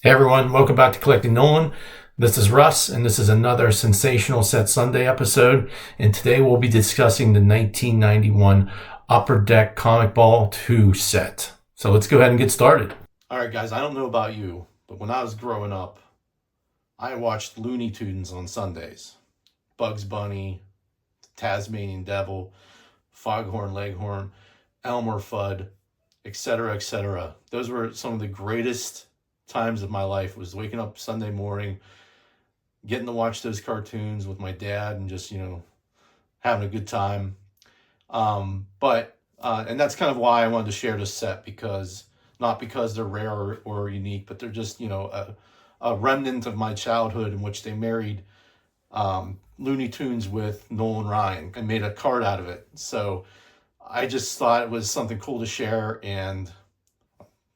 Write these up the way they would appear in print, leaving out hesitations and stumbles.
Hey everyone, welcome back to Collecting Nolan. This is Russ, and this is another Sensational Set Sunday episode. And today we'll be discussing the 1991 Upper Deck Comic Ball 2 set. So let's go ahead and get started. All right, guys, I don't know about you, but when I was growing up, I watched Looney Tunes on Sundays. Bugs Bunny, Tasmanian Devil, Foghorn Leghorn, Elmer Fudd, etc., etc. Those were some of the greatest times of my life, was waking up Sunday morning, getting to watch those cartoons with my dad and just, having a good time. And that's kind of why I wanted to share this set, because not because they're rare or unique, but they're just, a remnant of my childhood in which they married Looney Tunes with Nolan Ryan and made a card out of it. So I just thought it was something cool to share, and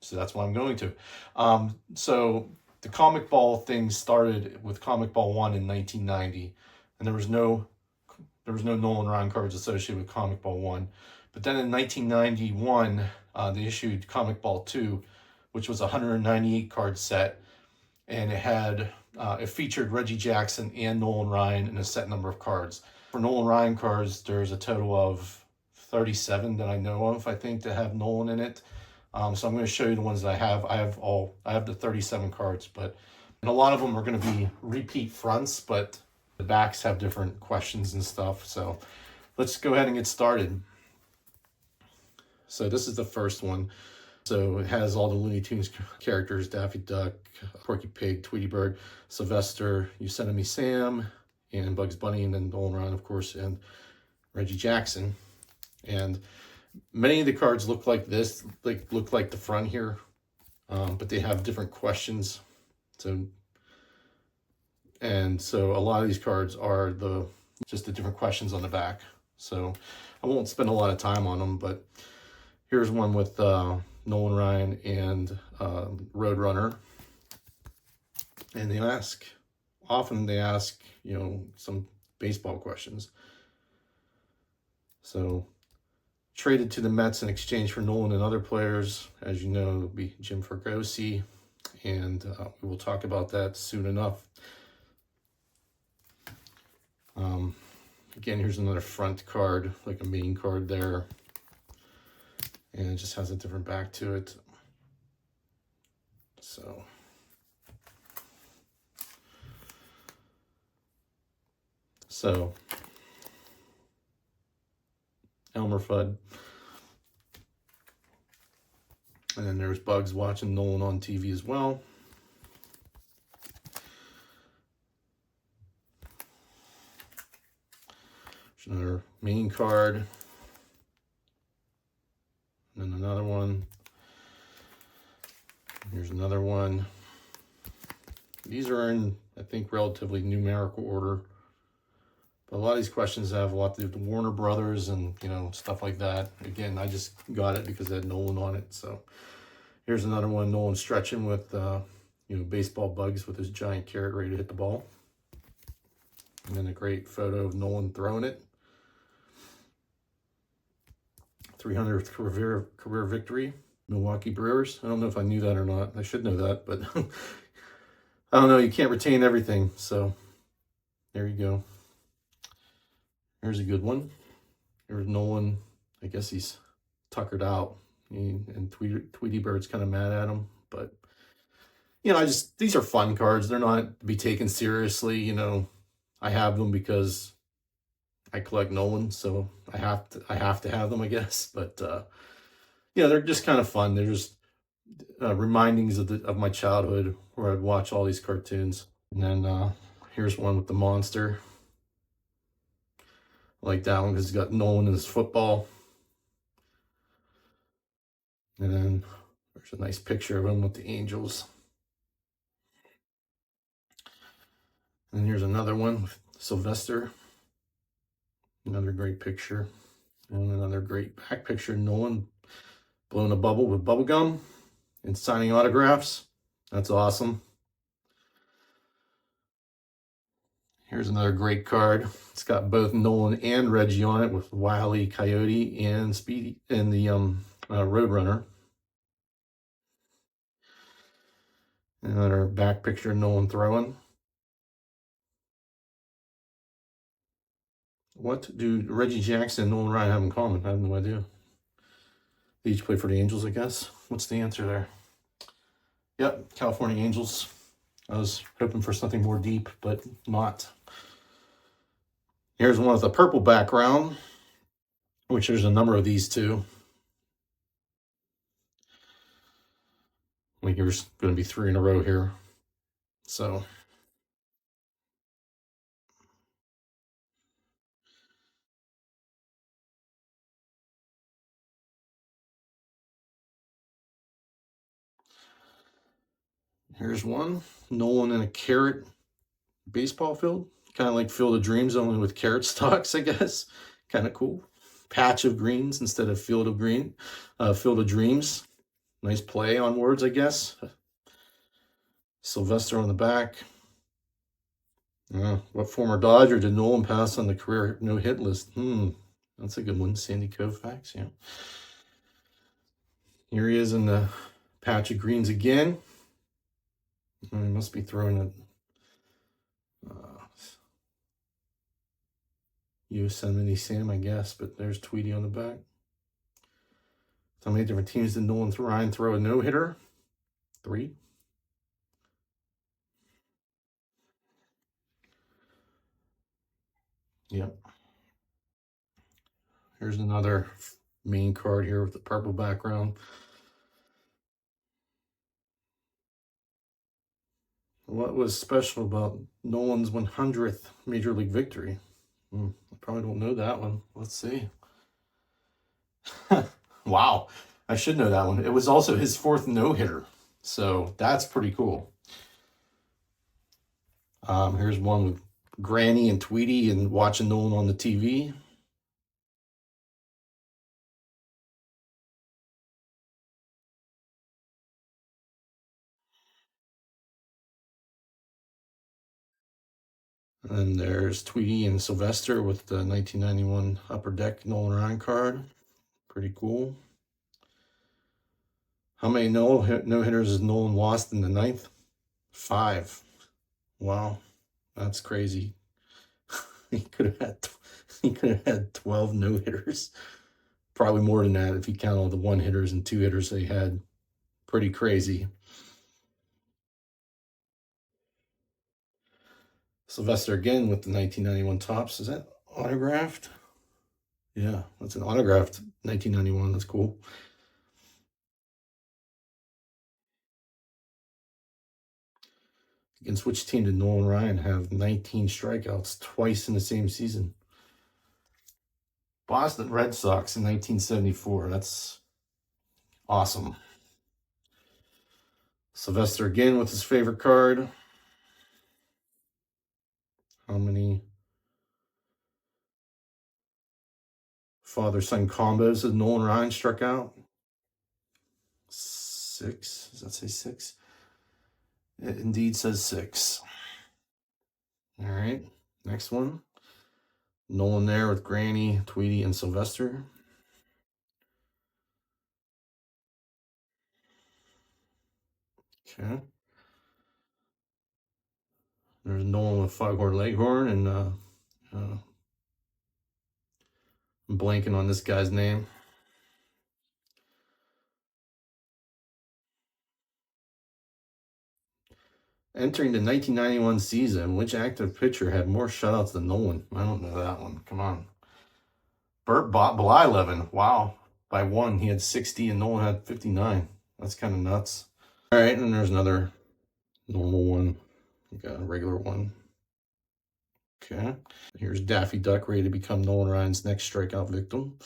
so that's what I'm going to. So the comic ball thing started with Comic Ball 1 in 1990, and there was no Nolan Ryan cards associated with Comic Ball 1. But then in 1991, they issued Comic Ball 2, which was a 198 card set, and it featured Reggie Jackson and Nolan Ryan in a set number of cards. For Nolan Ryan cards, there's a total of 37 that I know of, I think, that have Nolan in it. So I'm going to show you the ones that I have. I have the 37 cards, and a lot of them are going to be repeat fronts, but the backs have different questions and stuff. So let's go ahead and get started. So this is the first one. So it has all the Looney Tunes characters: Daffy Duck, Porky Pig, Tweety Bird, Sylvester, Yosemite Sam, and Bugs Bunny, and then Nolan Ryan, of course, and Reggie Jackson. And many of the cards look like this, look like the front here, but they have different questions. So a lot of these cards are just the different questions on the back. So I won't spend a lot of time on them, but here's one with Nolan Ryan and Roadrunner. And they ask some baseball questions. So, traded to the Mets in exchange for Nolan and other players. As you know, it'll be Jim Fergosi, and we will talk about that soon enough. Again, here's another front card, like a main card there, and it just has a different back to it. So Elmer Fudd. And then there's Bugs watching Nolan on TV as well. There's another main card. And then another one. Here's another one. These are in, I think, relatively numerical order. But a lot of these questions have a lot to do with Warner Brothers and, stuff like that. Again, I just got it because it had Nolan on it. So here's another one, Nolan stretching with, baseball bugs with his giant carrot ready to hit the ball. And then a great photo of Nolan throwing it. 300th career victory, Milwaukee Brewers. I don't know if I knew that or not. I should know that, but I don't know. You can't retain everything. So there you go. Here's a good one. Here's Nolan. I guess he's tuckered out, and Tweety Bird's kind of mad at him. But these are fun cards. They're not to be taken seriously. I have them because I collect Nolan, so I have to have them, I guess. But they're just kind of fun. They're just remindings of my childhood where I'd watch all these cartoons. And then here's one with the monster. I like that one because he's got Nolan in his football. And then there's a nice picture of him with the Angels. And here's another one with Sylvester. Another great picture. And another great back picture. Nolan blowing a bubble with bubble gum and signing autographs. That's awesome. Here's another great card. It's got both Nolan and Reggie on it with Wile E. Coyote and Speedy and the Roadrunner. Another back picture of Nolan throwing. What do Reggie Jackson and Nolan Ryan have in common? I have no idea. They each play for the Angels, I guess. What's the answer there? Yep, California Angels. I was hoping for something more deep, but not. Here's one with a purple background, which there's a number of these too. I think there's going to be 3 in a row here. So here's one. Nolan in a carrot baseball field. Kind of like Field of Dreams, only with carrot stalks, I guess. Kind of cool. Patch of greens instead of Field of Green. Field of Dreams. Nice play on words, I guess. Sylvester on the back. What former Dodger did Nolan pass on the career no-hit list? That's a good one. Sandy Koufax, yeah. Here he is in the patch of greens again. He must be throwing it. Yosemite Sam, I guess, but there's Tweety on the back. How many different teams did Nolan Ryan throw a no-hitter? 3. Yep. Here's another main card here with the purple background. What was special about Nolan's 100th Major League victory? I probably don't know that one. Let's see. Wow. I should know that one. It was also his 4th no-hitter. So that's pretty cool. Here's one with Granny and Tweety and watching Nolan on the TV. And then there's Tweety and Sylvester with the 1991 Upper Deck Nolan Ryan card. Pretty cool. How many no-hitters has Nolan lost in the 9th? 5. Wow, that's crazy. he could have had 12 no-hitters. Probably more than that if you count all the 1-hitters and 2-hitters they had. Pretty crazy. Sylvester again with the 1991 Topps. Is that autographed? Yeah, that's an autographed 1991. That's cool. Against which team did Nolan Ryan have 19 strikeouts twice in the same season? Boston Red Sox in 1974. That's awesome. Sylvester again with his favorite card. How many father-son combos has Nolan Ryan struck out? 6. Does that say 6? It indeed says 6. All right, next one. Nolan there with Granny, Tweety, and Sylvester. Okay. There's Nolan with Foghorn Leghorn, and I'm blanking on this guy's name. Entering the 1991 season, which active pitcher had more shutouts than Nolan? I don't know that one. Come on. Bert Blyleven. Wow. By 1, he had 60 and Nolan had 59. That's kind of nuts. All right, and there's another normal one. We got a regular one. Okay. Here's Daffy Duck ready to become Nolan Ryan's next strikeout victim.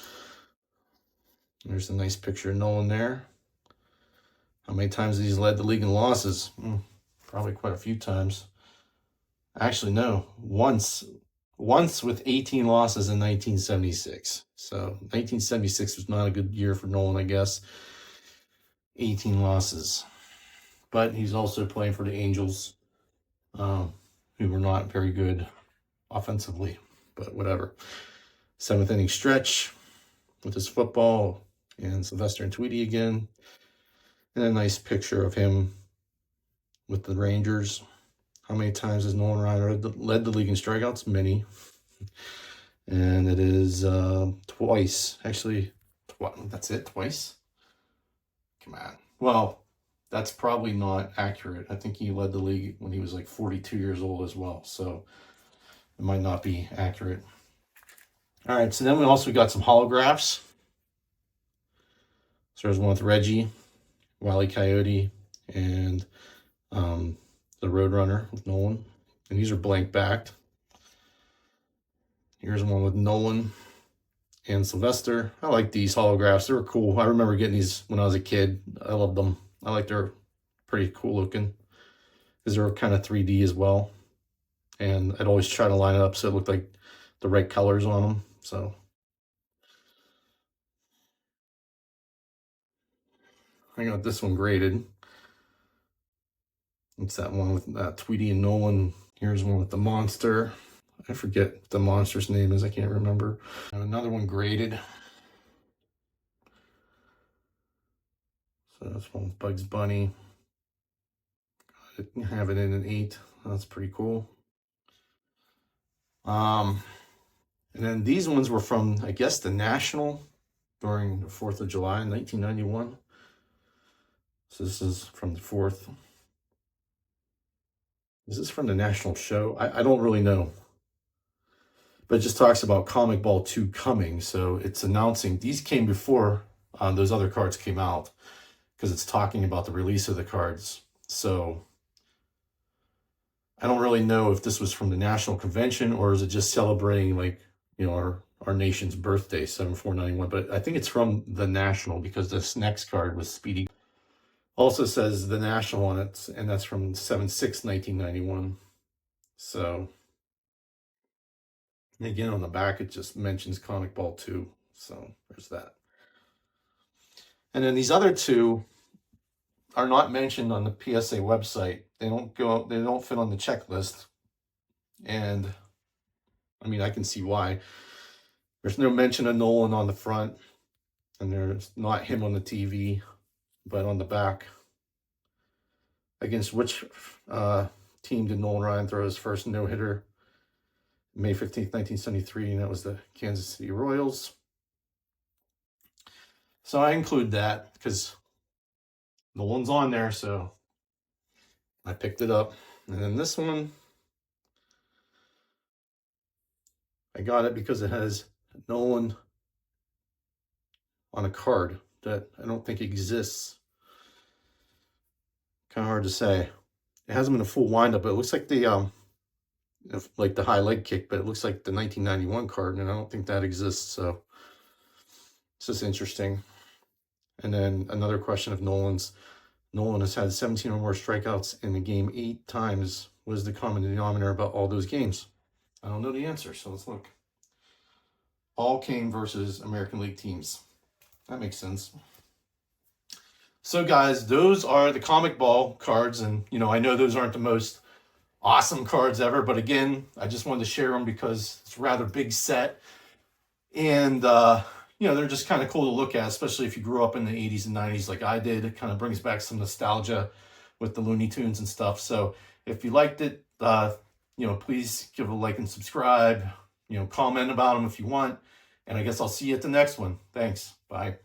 There's a nice picture of Nolan there. How many times has he led the league in losses? Probably quite a few times. Actually, no. Once with 18 losses in 1976. So 1976 was not a good year for Nolan, I guess. 18 losses. But he's also playing for the Angels, who were not very good offensively. But whatever. 7th inning stretch with his football and Sylvester and Tweety again. And a nice picture of him with the Rangers. How many times has Nolan Ryan led the league in strikeouts? Many. And it is twice. Actually, that's it? Twice? Come on. Well, that's probably not accurate. I think he led the league when he was like 42 years old as well. So it might not be accurate. All right, so then we also got some holographs. So there's one with Reggie, Wile E. Coyote, and the Roadrunner with Nolan. And these are blank backed. Here's one with Nolan and Sylvester. I like these holographs. They were cool. I remember getting these when I was a kid. I loved them. I like they're pretty cool looking because they were kind of 3D as well. And I'd always try to line it up so it looked like the right colors on them. So I got this one graded. It's that one with Tweety and Nolan. Here's one with the monster. I forget what the monster's name is. I can't remember. Another one graded. So that's one with Bugs Bunny. I have it in an 8. That's pretty cool. And then these ones were from, I guess, the National during the 4th of July in 1991. So this is from the 4th. Is this from the National show? I don't really know. But it just talks about Comic Ball 2 coming. So it's announcing, these came before those other cards came out because it's talking about the release of the cards. So I don't really know if this was from the National Convention or is it just celebrating, like, you know, our nation's birthday, 7/4/91. But I think it's from the National because this next card was Speedy. Also says the National on it, and that's from 7/6/1991. So again, on the back, it just mentions Comic Ball 2. So there's that. And then these other two are not mentioned on the PSA website. They don't fit on the checklist. And I mean, I can see why. There's no mention of Nolan on the front, and there's not him on the TV, but on the back. Against which team did Nolan Ryan throw his first no-hitter? May 15th, 1973, and that was the Kansas City Royals. So I include that because Nolan's on there, so I picked it up. And then this one, I got it because it has Nolan on a card that I don't think exists. Kind of hard to say. It hasn't been a full windup, but it looks like the like the high leg kick, but it looks like the 1991 card, and I don't think that exists. So it's just interesting. And then another question of Nolan's. Nolan has had 17 or more strikeouts in the game 8 times. What is the common denominator about all those games? I don't know the answer, so let's look. All came versus American League teams. That makes sense. So guys, those are the Comic Ball cards, and you know, I know those aren't the most awesome cards ever, but again, I just wanted to share them because it's a rather big set, and you know, they're just kind of cool to look at, especially if you grew up in the 80s and 90s like I did. It kind of brings back some nostalgia with the Looney Tunes and stuff. So if you liked it, you know, please give a like and subscribe, you know, comment about them if you want, and I guess I'll see you at the next one. Thanks. Bye.